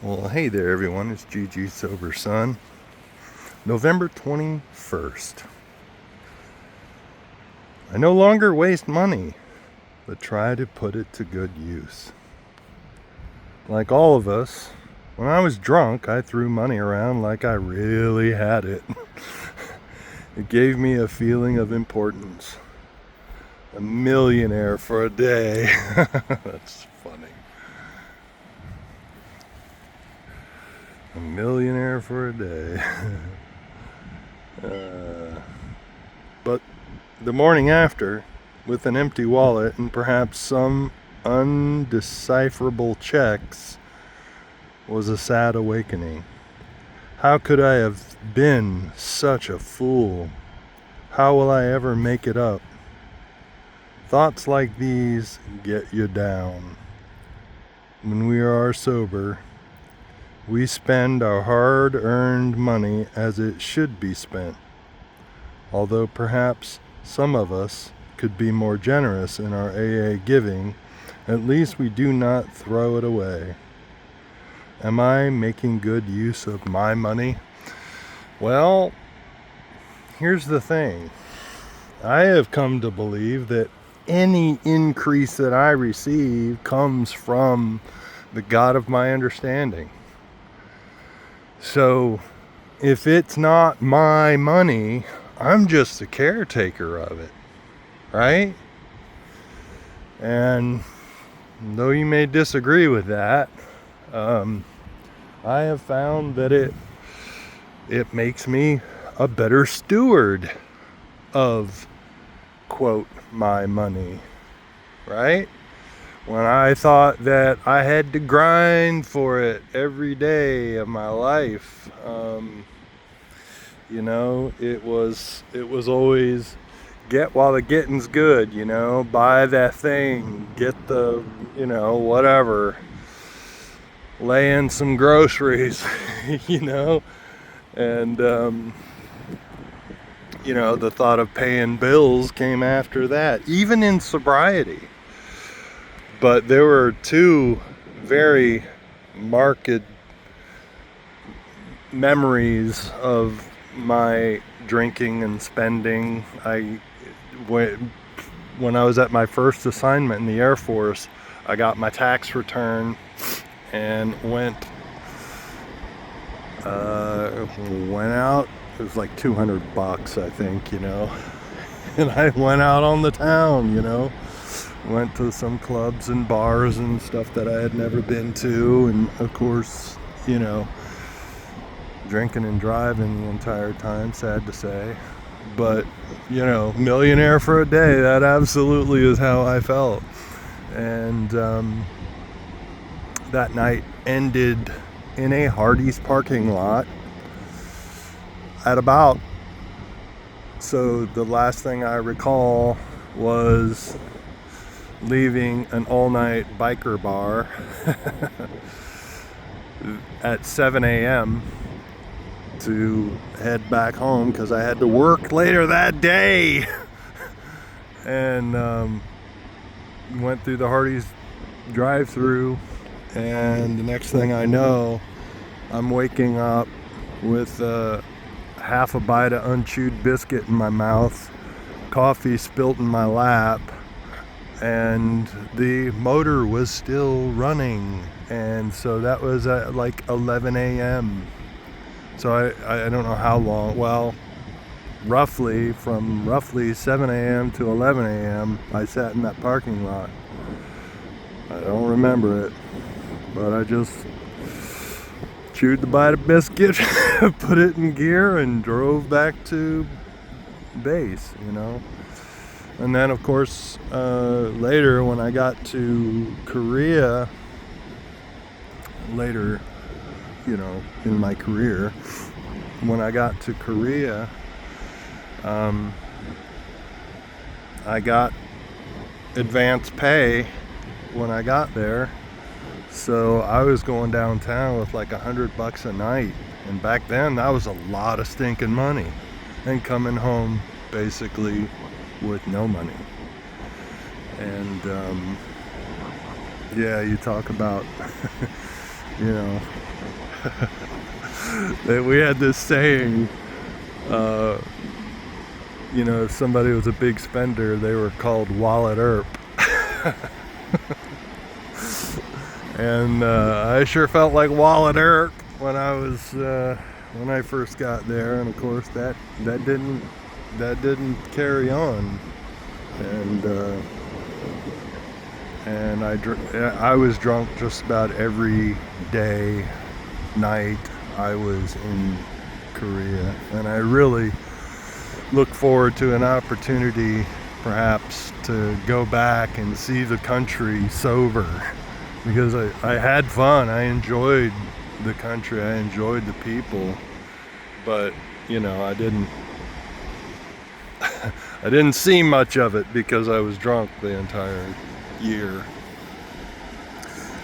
Well, hey there, everyone. It's GG Sober Sun. November 21st. I no longer waste money, but try to put it to good use. Like all of us, when I was drunk, I threw money around like I really had it. It gave me a feeling of importance. A millionaire for a day. That's funny. A millionaire for a day. But the morning after, with an empty wallet and perhaps some undecipherable checks, was a sad awakening. How could I have been such a fool? How will I ever make it up? Thoughts like these get you down. When we are sober, we spend our hard-earned money as it should be spent. Although perhaps some of us could be more generous in our AA giving, at least we do not throw it away. Am I making good use of my money? Well, here's the thing. I have come to believe that any increase that I receive comes from the God of my understanding. So, if it's not my money, I'm just the caretaker of it, right? And though you may disagree with that, I have found that it makes me a better steward of, quote, my money, right? When I thought that I had to grind for it every day of my life, it was always get while the getting's good, buy that thing, get the, whatever, lay in some groceries, and, the thought of paying bills came after that, even in sobriety. But there were two very marked memories of my drinking and spending. When I was at my first assignment in the Air Force, I got my tax return and went out. It was like $200, I think, and I went out on the town, went to some clubs and bars and stuff that I had never been to, and of course, drinking and driving the entire time, sad to say, but millionaire for a day, that absolutely is how I felt. And that night ended in a Hardee's parking lot so the last thing I recall was leaving an all-night biker bar at 7 a.m. to head back home because I had to work later that day. And went through the Hardee's drive-through, and the next thing I know, I'm waking up with half a bite of unchewed biscuit in my mouth, coffee spilt in my lap, and the motor was still running. And so that was at like 11 a.m. So I don't know how long. Well, from roughly 7 a.m. to 11 a.m. I sat in that parking lot. I don't remember it, but I just chewed the bite of biscuit, put it in gear, and drove back to base, And then, of course, later when I got to Korea, in my career, when I got to Korea, I got advance pay when I got there. So I was going downtown with like $100 a night, and back then that was a lot of stinking money, and coming home basically with no money. And yeah, you talk about that we had this saying, if somebody was a big spender, they were called Wallet Earp. And I sure felt like Wallet Earp when I first got there, and of course that didn't carry on, and I was drunk just about every day, night I was in Korea, and I really look forward to an opportunity perhaps to go back and see the country sober, because I had fun. I enjoyed the country, I enjoyed the people, but I didn't see much of it because I was drunk the entire year.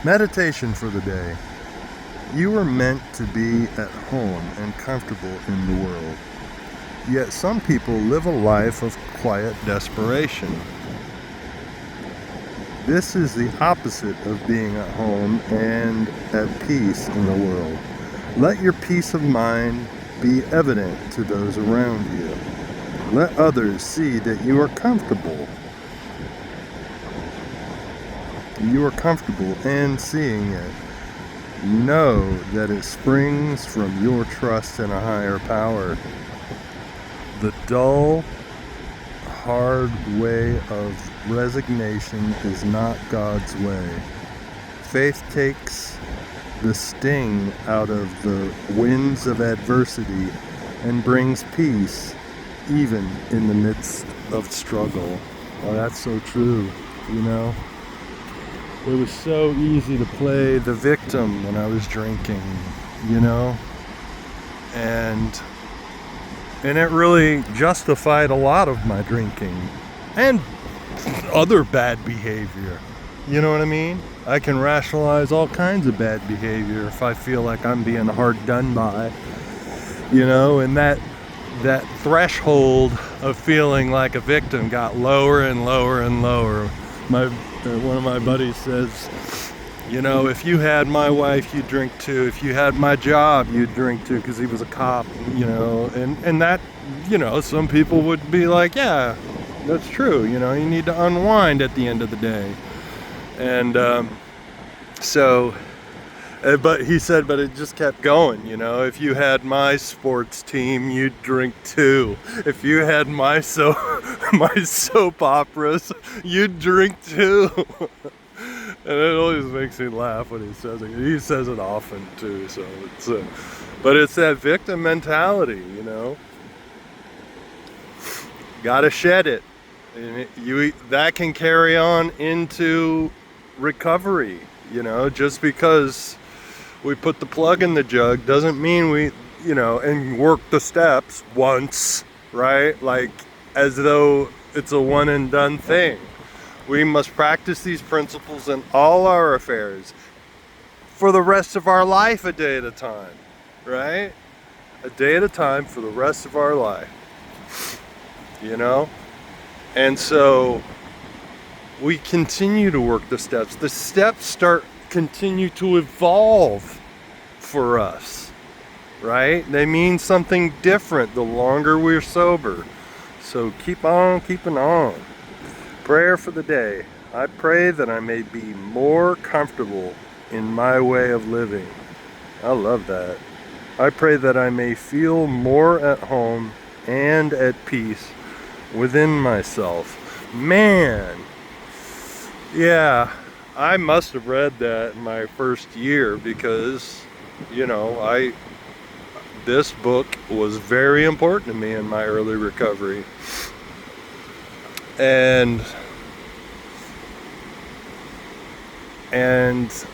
Meditation for the day. You were meant to be at home and comfortable in the world. Yet some people live a life of quiet desperation. This is the opposite of being at home and at peace in the world. Let your peace of mind be evident to those around you. Let others see that you are comfortable. You are comfortable and seeing it. Know that it springs from your trust in a higher power. The dull, hard way of resignation is not God's way. Faith takes the sting out of the winds of adversity and brings peace even in the midst of struggle. Oh, that's so true, It was so easy to play the victim when I was drinking, and it really justified a lot of my drinking and other bad behavior. You know what I mean? I can rationalize all kinds of bad behavior if I feel like I'm being hard done by, and that threshold of feeling like a victim got lower and lower and lower. One of my buddies says, if you had my wife, you'd drink too. If you had my job, you'd drink too, because he was a cop, and that, some people would be like, yeah, that's true. You need to unwind at the end of the day. And but he said, but it just kept going, if you had my sports team, you'd drink too. If you had my soap operas, you'd drink too. And it always makes me laugh when he says it. He says it often too, so but it's that victim mentality, Gotta shed it. And that can carry on into recovery, just because we put the plug in the jug doesn't mean we, and work the steps once, right? Like as though it's a one and done thing. We must practice these principles in all our affairs for the rest of our life, a day at a time, right? A day at a time for the rest of our life, And so we continue to work the steps. The steps continue to evolve for us, right? They mean something different the longer we're sober. So keep on keeping on. Prayer for the day. I pray that I may be more comfortable in my way of living. I love that. I pray that I may feel more at home and at peace within myself. Man, yeah, I must have read that in my first year because, this book was very important to me in my early recovery. And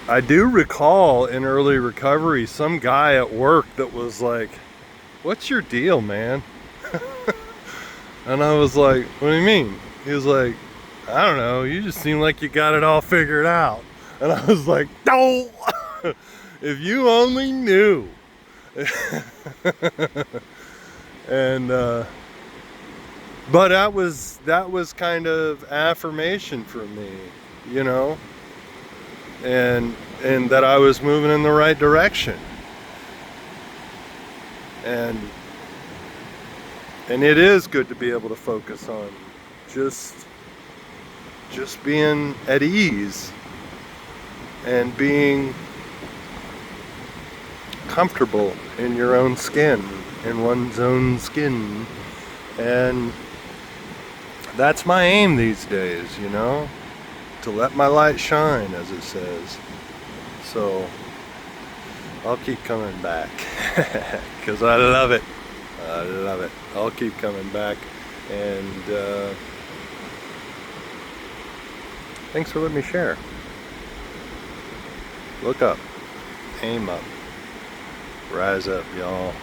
I do recall in early recovery some guy at work that was like, "What's your deal, man?" And I was like, "What do you mean?" He was like, "I don't know, you just seem like you got it all figured out." And I was like, "No, if you only knew." And but that was kind of affirmation for me, and that I was moving in the right direction. And it is good to be able to focus on just being at ease and being comfortable in your own skin, in one's own skin. And that's my aim these days, you know, to let my light shine, as it says. So I'll keep coming back because I love it. I love it. I'll keep coming back. And thanks for letting me share. Look up. Aim up. Rise up, y'all.